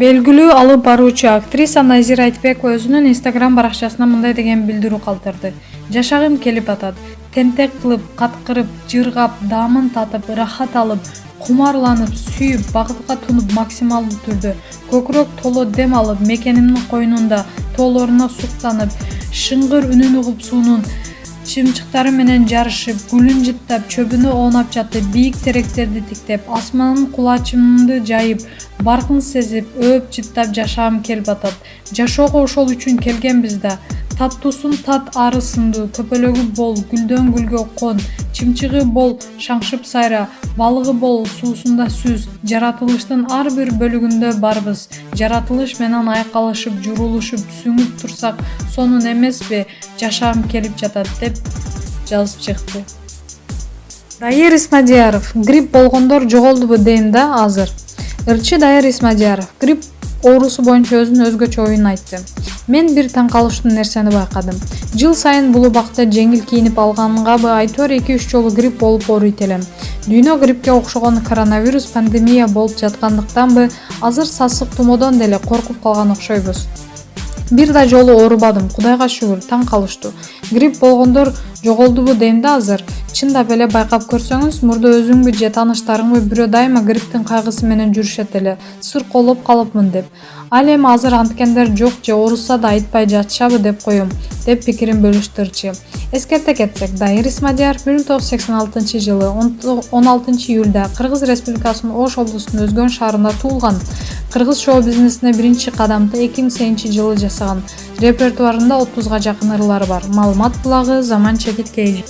Белгилүү алып баруучу актриса Назира Айтбек өзүнүн Instagram баракчасына мындай деген билдирүү калтырды. Жашагым келип атат. Тентек кылып, каткырып, жыргап, даамын татып, рахат алып, кумарланып, сүйүп, бакытка тунуп максималдуу түрдө көкүрөк толо дем алып, мекенимдин койнунда тоолоруна суктанып, шыңгыр үнүн угуп суунун чымчыктары менен жарышып, гүлүн жыттап, чөбүнө оонап жатып, бийик теректерди тиктеп, асманын кулачымды жайып, баркын сезип, өөп жыттап жашагым келип атат. Жашоого ошол үчүн келгенбиз да. Таттуусун тат, арысындуу, көпөлөгү бол, гүлдөн гүлгө кон, чымчыгы бол, шаңшып сайра, балыгы бол, суусунда сүз. Жаратылыштын ар бир бөлүгүндө барбыз. Жаратылыш менен айкалышып, журулушуп, сүңүп турсак, сонун эмеспи? Жашагым келип жатат деп жазып чыкты. Дайыр Исмадияров: грипп болгондор жоголдубу дейм да азыр. Ырчы Дайыр Исмадияров грипп оорусу боюнча өзүнүн өзгөчө оюн айтты. Мен бир таң калыштуу нерсени байкадым. Жыл сайын бул убакта жеңил кийинип алгангабы айтор 2-3 жолу грипп болуп ооруйт элем. Дүйнө гриппке окшогон коронавирус пандемия болуп жаткандыктанбы, азыр сасык тумоодон деле коркуп калган окшойбуз. Бир да жолу оорубадым, Кудайга шүгүр, таң калыштуу. Грипп болгондор жоголдубу дейм да азыр. Чындап эле байкап көрсөңүз, мурда өзүңбү же тааныштарыңбы бирөө дайыма грипптин кайгысы менен жүрүшөт эле, сыркоолоп калыпмын деп. Ал эми азыр анткендер жок же оорусса да айтпай жатышабы деп коем, деп пикирин бөлүштү ырчы. Эскерте кетсек, Дайыр Исмадияров 1986-жылы 16 июлда Кыргыз Республикасынын Ош облусунун Өзгөн шаарында туулган. Кыргыз шоу-бизнесине биринчи кадамды 2008-жылы жасаган. Репертуарында 30га жакын ырлары бар. Маалымат булагы, Заман Чекиткей.